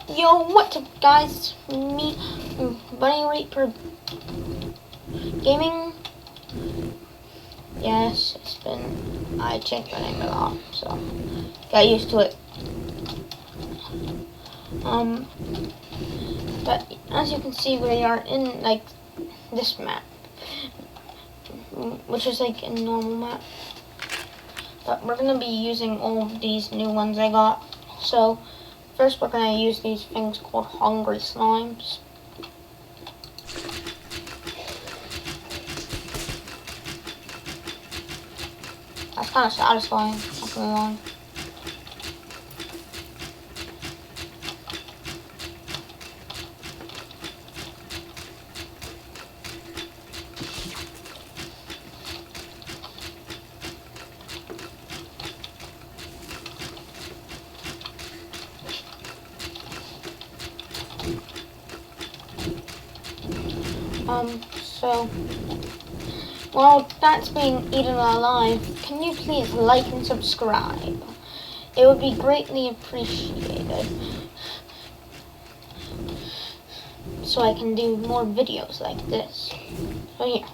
Yo, what's up guys, me, Bunny Reaper Gaming. Yes, I changed my name a lot, so got used to it. But as you can see, we are in like this map, which is like a normal map. But we're gonna be using all of these new ones I got. So first we're gonna use these things called hungry slimes. That's kind of satisfying, not gonna lie. So, while that's being eaten alive, can you please like and subscribe? It would be greatly appreciated, so I can do more videos like this. So yeah.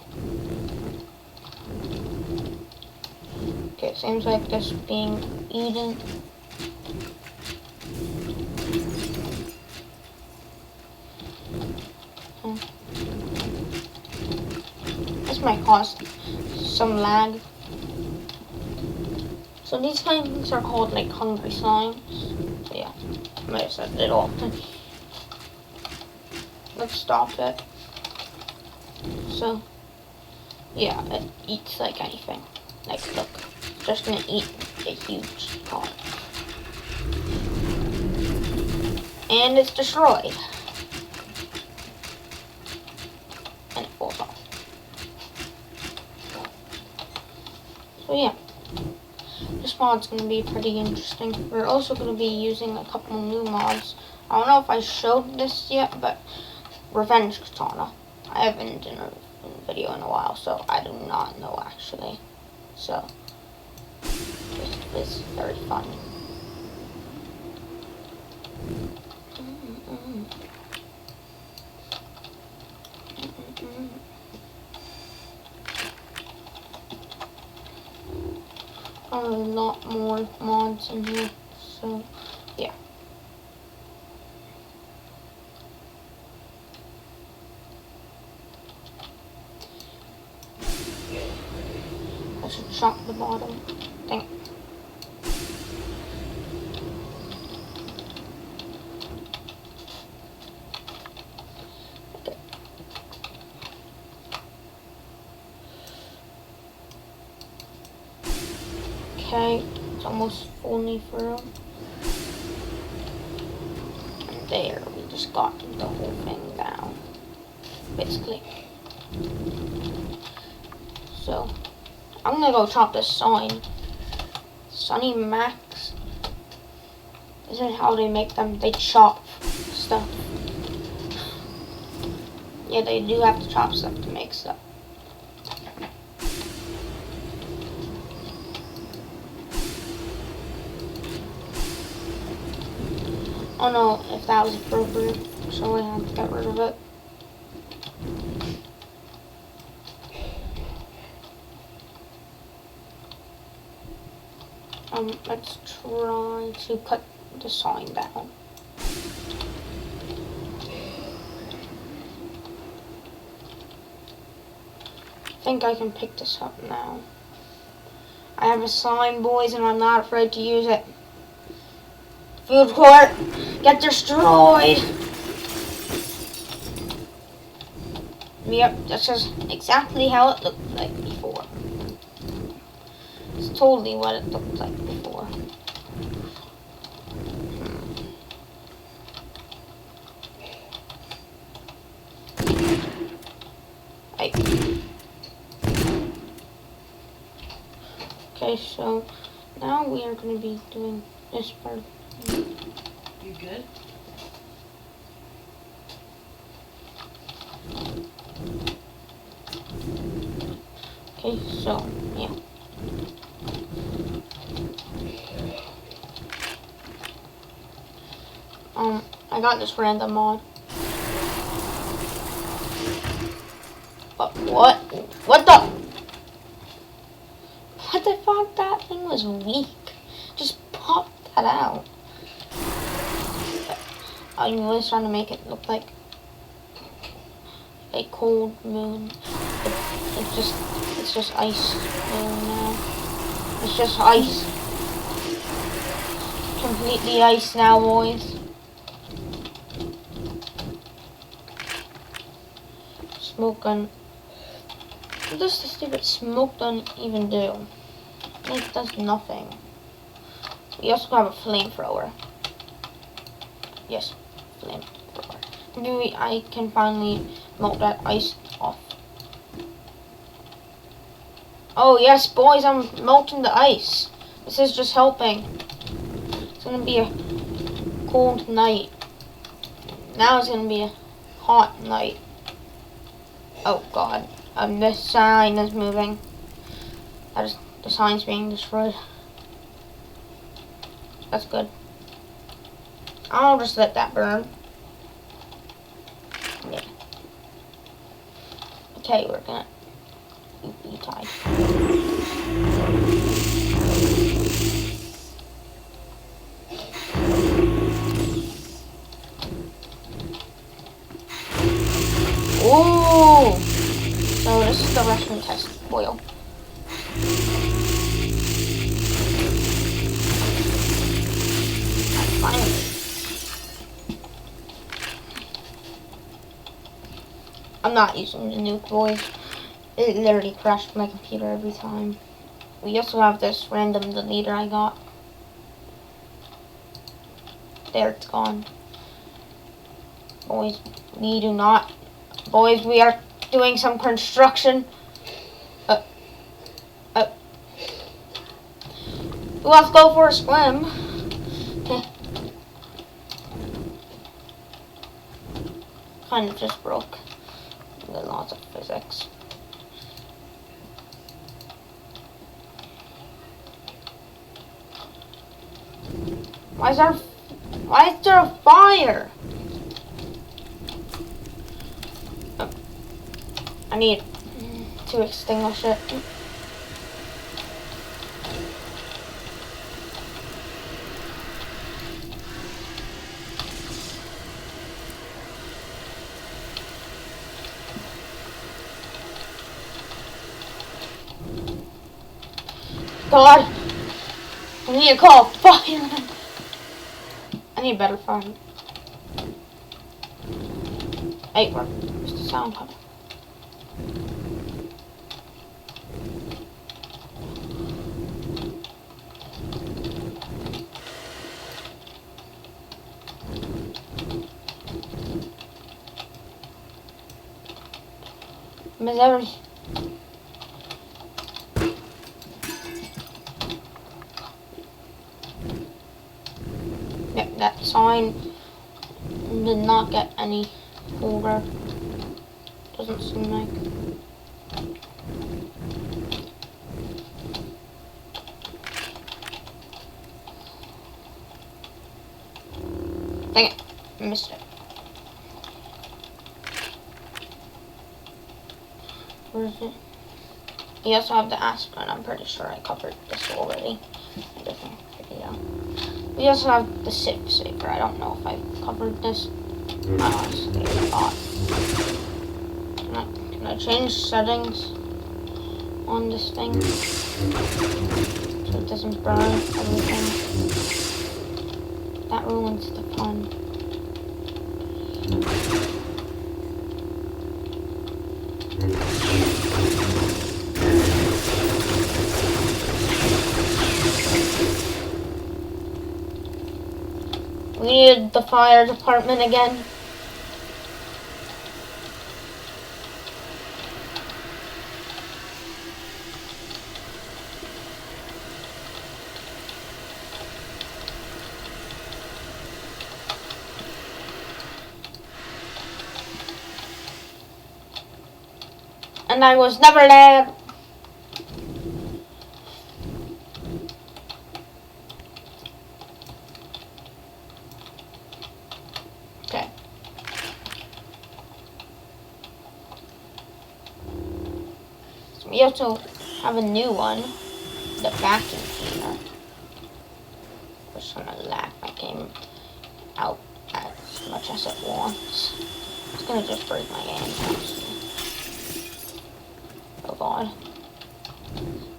Okay, seems like this being eaten. This might cause some lag. So these things are called like hungry slimes. So yeah, I might have said it all. Let's stop it. So yeah, it eats like anything. Like look, it's just gonna eat a huge part. And it's destroyed. And it falls off. So yeah, this mod's going to be pretty interesting. We're also going to be using a couple new mods. I don't know if I showed this yet, but Revenge Katana. I haven't done a video in a while, so I do not know actually. So, this is very fun. A lot more mods in here, so yeah. I should chop the bottom thing. Okay, it's almost fully through. And there, we just got the whole thing down, basically. So, I'm gonna go chop this sign. Sunny Max. Isn't how they make them, they chop stuff. Yeah, they do have to chop stuff to make stuff. I don't know if that was appropriate, so I have to get rid of it. Let's try to cut the sign down. I think I can pick this up now. I have a sign, boys, and I'm not afraid to use it. Food court, get destroyed! Yep, that's just exactly how it looked like before. It's totally what it looked like before. Okay, so now we are going to be doing this part. You good? Okay, so yeah. I got this random mod. But what? What the? What the fuck? That thing was weak. Just popped that out. I was trying to make it look like a cold moon. It's just ice moon now. It's just ice. Completely ice now, boys. Smoke gun. What does the stupid smoke gun even do? It does nothing. We also have a flamethrower. Yes, flamethrower. Maybe I can finally melt that ice off. Oh yes, boys, I'm melting the ice. This is just helping. It's gonna be a cold night. Now it's gonna be a hot night. Oh god, this sign is moving. That is, the sign's being destroyed. That's good. I'll just let that burn. Yeah. Okay, we're gonna be tied. Ooh! So this is the Russian test oil. Finally. I'm not using the nuke, boys. It literally crashed my computer every time. We also have this random deleter I got. There, it's gone. Boys, we do not. Boys, we are doing some construction. Let's go for a swim. Kind of just broke the laws of physics. Why is there a fire? Oh, I need to extinguish it. God, I need to call fireman. I need a better phone. Hey, where's the sound coming? Missouri. Yep, that sign did not get any older. Doesn't seem like. Dang it, I missed it. Where is it? We also have the aspirin. I'm pretty sure I covered this already in a different video. We also have the SIP saver. I don't know if I covered this. I honestly forgot. Can I change settings on this thing so it doesn't burn everything? That ruins the fun. We need the fire department again. And I was never there. We also have a new one, the vacuum cleaner. Just gonna lag my game out as much as it wants. It's gonna just break my game. Oh god.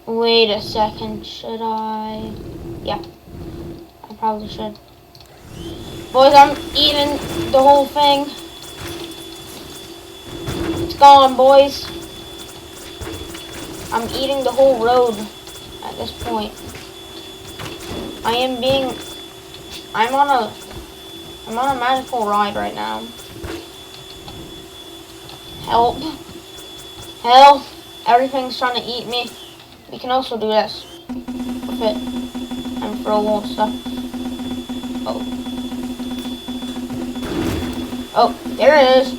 Wait a second, should I? Yeah, I probably should. Boys, I'm eating the whole thing. It's gone, boys. I'm eating the whole road at this point. I'm on a magical ride right now. Help. Help. Everything's trying to eat me. We can also do this with it and throw old stuff. Oh. Oh, there it is.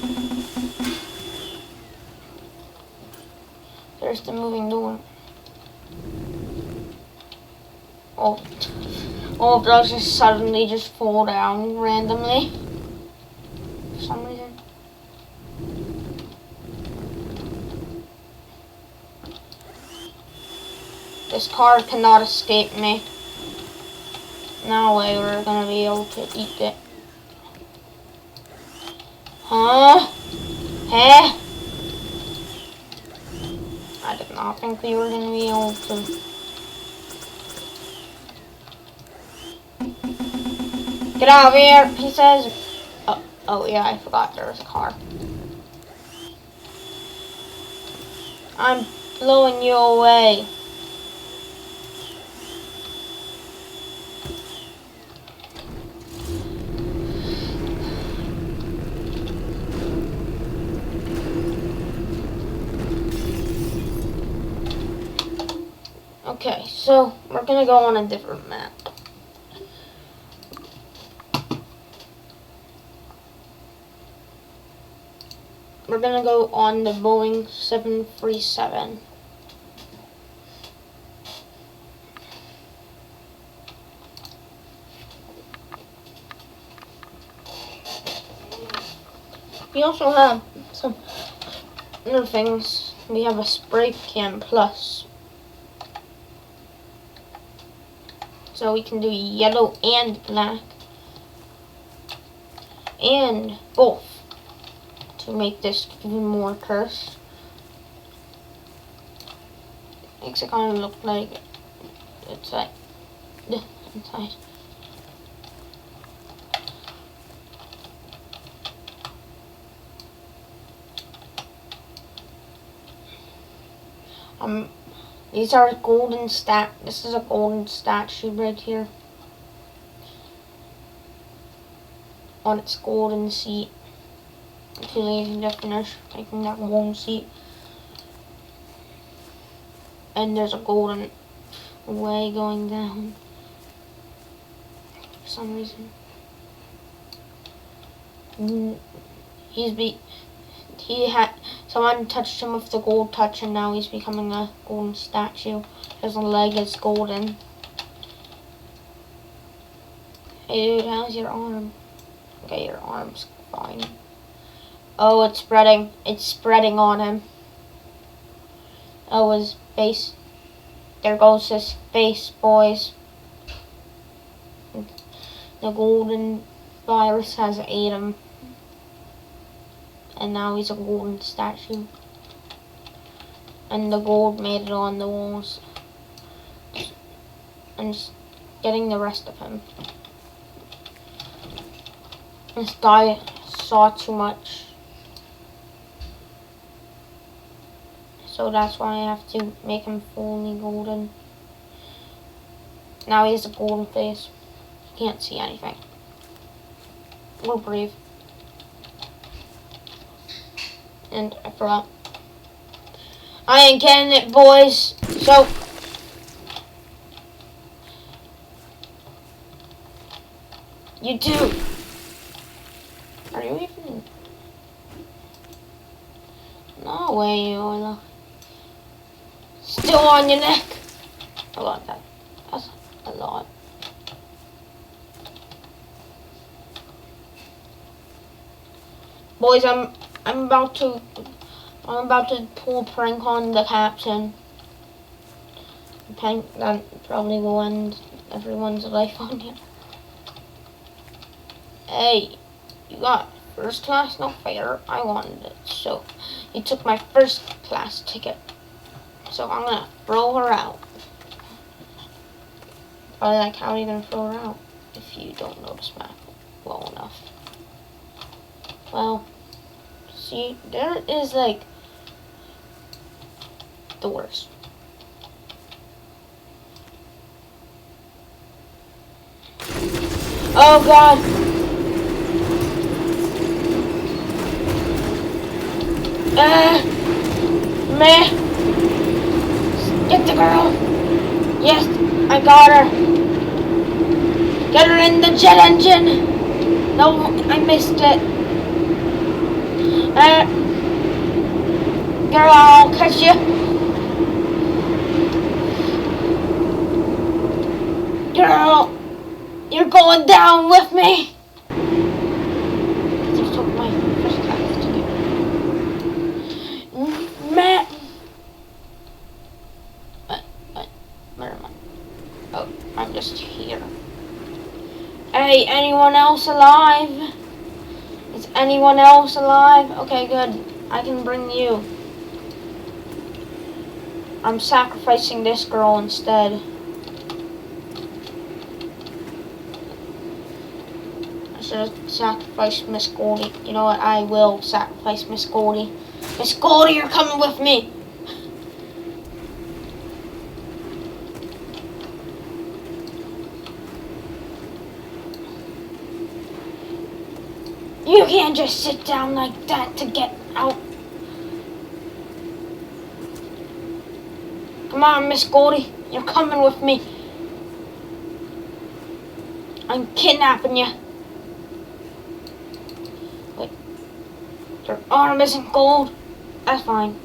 There's the moving door. Oh. All of those just suddenly just fall down randomly. For some reason. This car cannot escape me. No way we're gonna be able to eat it. Huh? Huh? I did not think we were gonna be able to. Get out of here, he says. Oh yeah, I forgot there was a car. I'm blowing you away. Okay, so we're gonna go on a different map. We're gonna go on the Boeing 737. We also have some other things. We have a spray can plus. So we can do yellow and black. And both. To make this even more cursed. Makes it kind of look like it's like inside. These are golden this is a golden statue right here. On its golden seat. If you leave to finish taking that golden seat. And there's a golden way going down. For some reason. Someone touched him with the gold touch and now he's becoming a golden statue. His leg is golden. Hey dude, how's your arm? Okay, your arm's fine. Oh, it's spreading. It's spreading on him. Oh, his face. There goes his face, boys. The golden virus has ate him. And now he's a golden statue. And the gold made it on the walls. And just getting the rest of him. This guy saw too much. So that's why I have to make him fully golden. Now he has a golden face. He can't see anything. Or breathe. And I forgot. I ain't getting it, boys. So you too. Are you even? No way, you still on your neck. I love that. That's a lot. Boys, I'm about to I'm about to pull a prank on the captain. A prank that probably will end everyone's life on here. Hey, you got first class? No fair. I wanted it, so you took my first class ticket. So I'm gonna throw her out. Probably like how are you gonna throw her out if you don't know this map well enough? Well, see, there is like doors. Oh God! Meh! Get the girl! Yes, I got her! Get her in the jet engine! No, I missed it! Girl, I'll catch you! Girl! You're going down with me! Just took my first class ticket. Matt! Where am I? Oh, I'm just here. Hey, anyone else alive? Is anyone else alive? Okay, good. I can bring you. I'm sacrificing this girl instead. I should have sacrificed Miss Goldie. You know what? I will sacrifice Miss Goldie. Miss Goldie, you're coming with me. You can't just sit down like that to get out. Come on, Miss Goldie. You're coming with me. I'm kidnapping you. Wait. Your arm isn't gold. That's fine.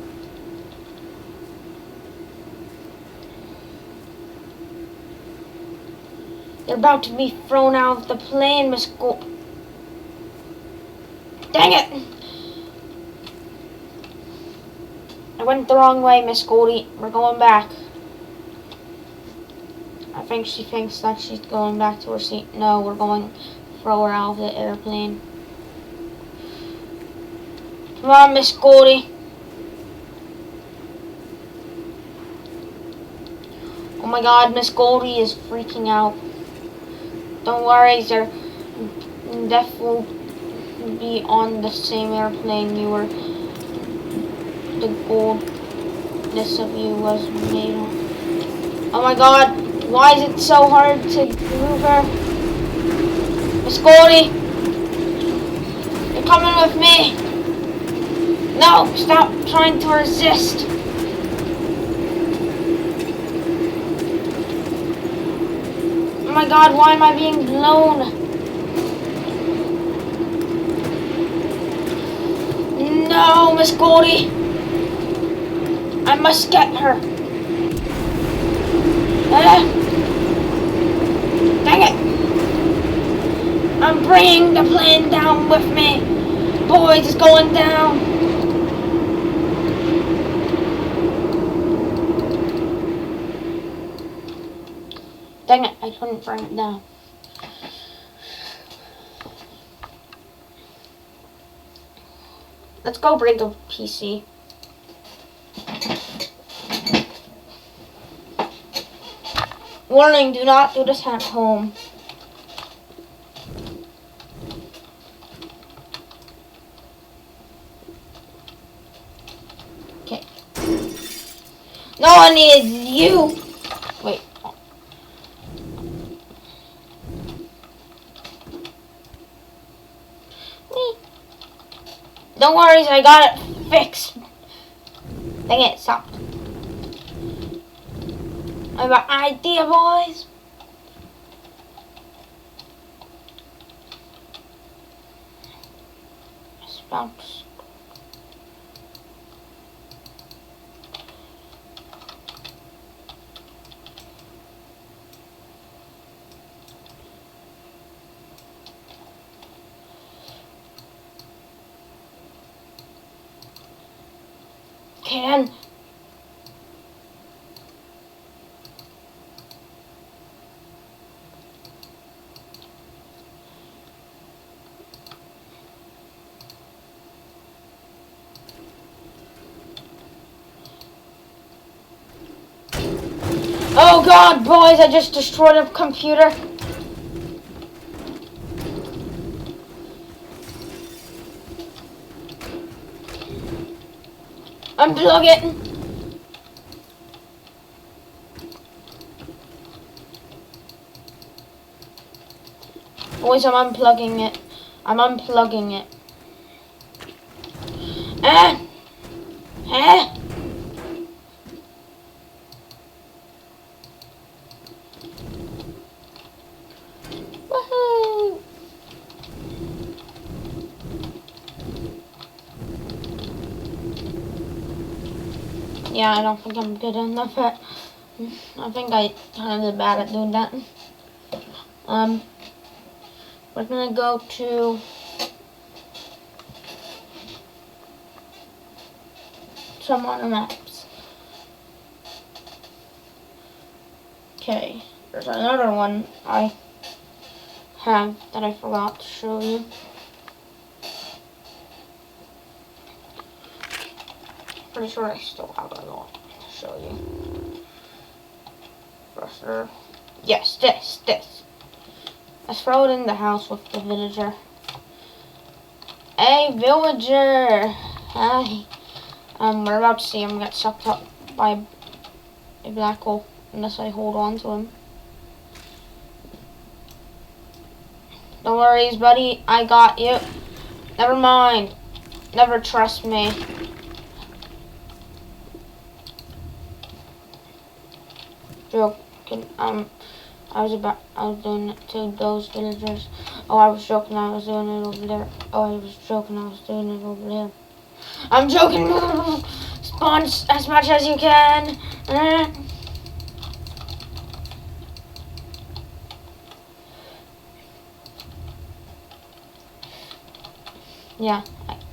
You're about to be thrown out of the plane, Miss Gold. Dang it! I went the wrong way, Miss Goldie. We're going back. I think she thinks that she's going back to her seat. No, we're going to throw her out of the airplane. Come on, Miss Goldie. Oh my God, Miss Goldie is freaking out. Don't worry, sir. Death will be on the same airplane you were. The goldness of you was made on. Oh my God, why is it so hard to move her? Miss Goldie, you're coming with me. No, stop trying to resist. Oh my God, why am I being blown? No, Miss Goldie. I must get her. Dang it. I'm bringing the plane down with me. Boys, it's going down. Dang it, I couldn't bring it down. Let's go break the PC. Warning, do not do this at home. Okay. No one needs you. Wait. Don't worry, I got it fixed. Dang it, stop. I have an idea, boys. Bounce. can. Oh god, boys, I just destroyed a computer. Unplug it. Boys, I'm unplugging it. I'm unplugging it. Ah! Ah! Woohoo! Yeah, I don't think I'm good enough at. I think I kind of bad at doing that. We're gonna go to some other maps. Okay, there's another one I have that I forgot to show you. Pretty sure I still have a lot to show you. For sure. Yes, this. Let's throw it in the house with the villager. Hey, villager! Hi. We're about to see him get sucked up by a black hole, unless I hold on to him. No worries, buddy. I got you. Never mind. Never trust me. Joking. I was doing it to those villagers. Oh, I was joking. I was doing it over there. Oh, I was joking. I was doing it over there. I'm joking. Spawn as much as you can. Yeah,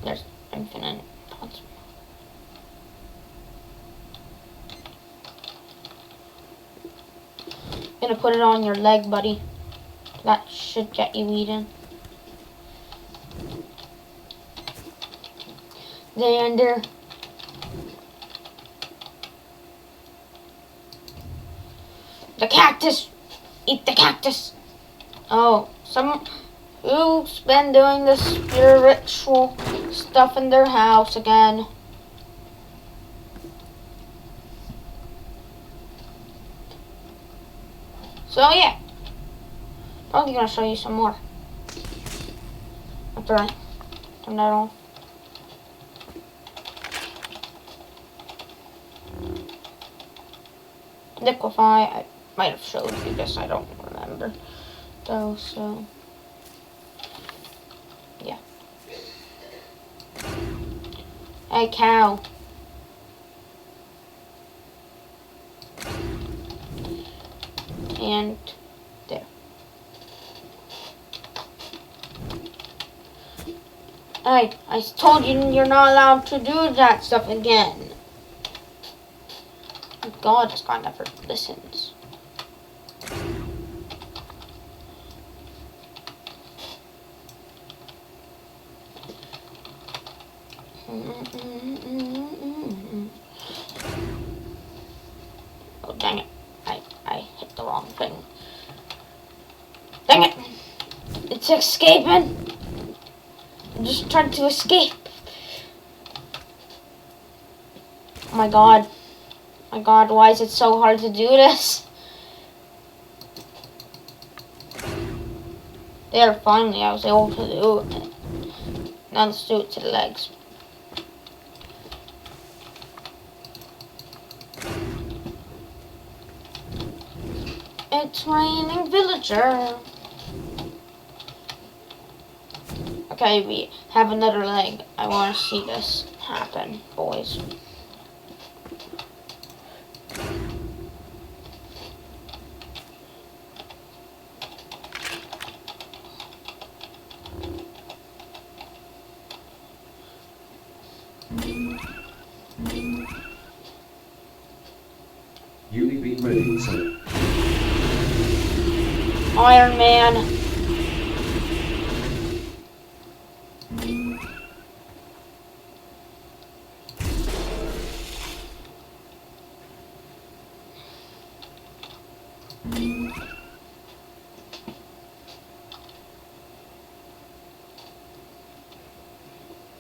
there's infinite pots. Gonna put it on your leg, buddy. That should get you eaten. Xander. The cactus! Eat the cactus! Oh, who's been doing this spiritual stuff in their house again? So yeah, probably gonna show you some more after I turn that off. Liquefy, I might have showed you this, I don't remember though, so yeah. Hey, cow. And there. I told you you're not allowed to do that stuff again. Oh God, this guy never listens. Oh dang it. I hit the wrong thing. Dang it! It's escaping! I'm just trying to escape. Oh my God. My God, why is it so hard to do this? There, finally I was able to do it. Now let's do it to the legs. It's raining villager. Okay, we have another leg. I want to see this happen, boys. ready, sir. Iron Man.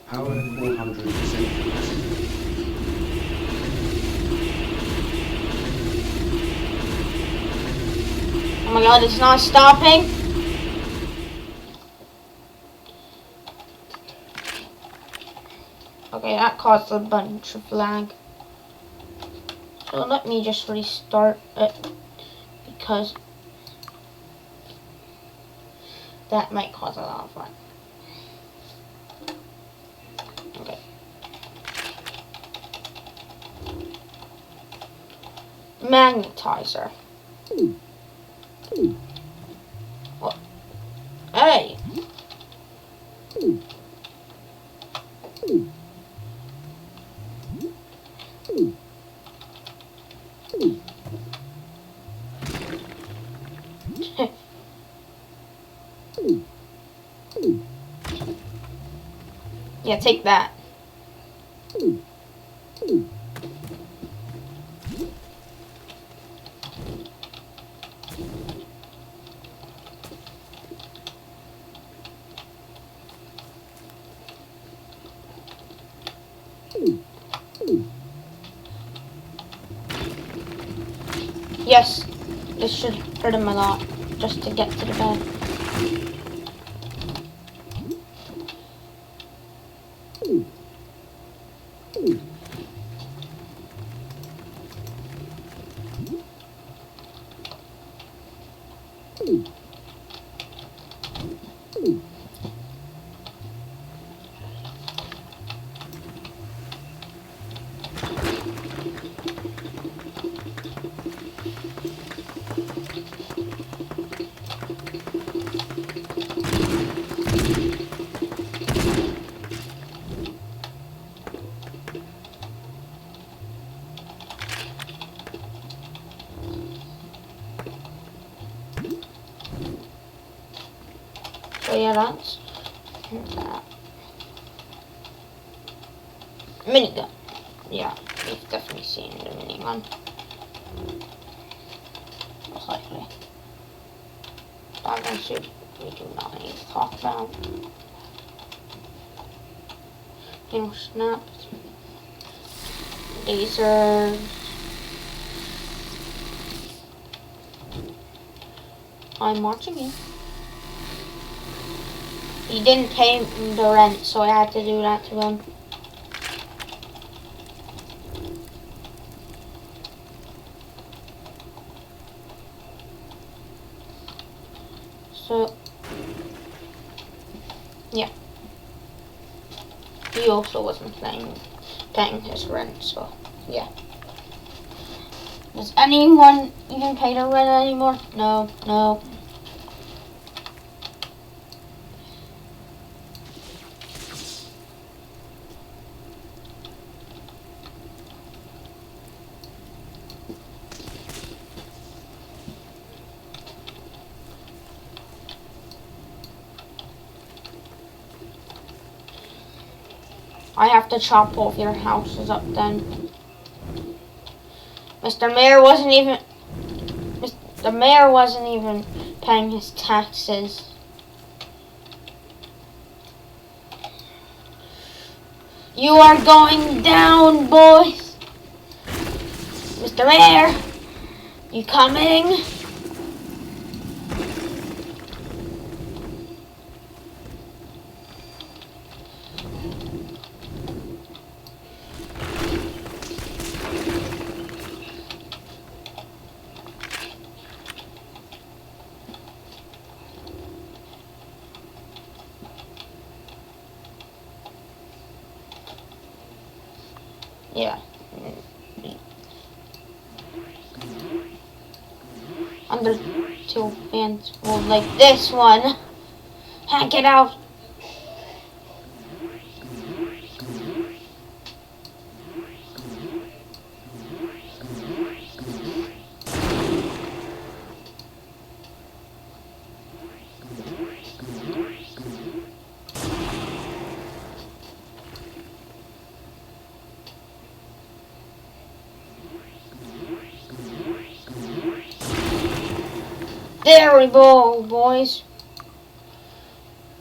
Power 400% capacity. Oh my god, it's not stopping. Okay, that caused a bunch of lag. So let me just restart it because that might cause a lot of lag. Okay. Magnetizer. What? Hey! Yeah, take that. Yes, this should hurt him a lot just to get to the bed. So yeah, that's that. Minigun. Yeah, we've definitely seen the minigun. Most likely. Shotgun suit, we do not need to talk about. You know, snaps. Lasers. I'm watching you. He didn't pay the rent, so I had to do that to him. So, yeah. He also wasn't paying his rent, so, yeah. Does anyone even pay their rent anymore? No, no. I have to chop both your houses up then. Mr. Mayor wasn't even paying his taxes. You are going down, boys. Mr. Mayor, you coming? Yeah. Under two fans. Well, like this one. Get out. There we go, boys.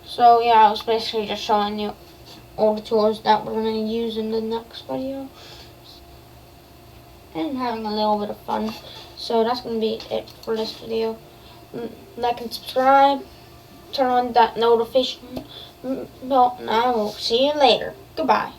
So yeah, I was basically just showing you all the tools that we're going to use in the next video. And having a little bit of fun. So that's going to be it for this video. Like and subscribe. Turn on that notification bell, and I will see you later. Goodbye.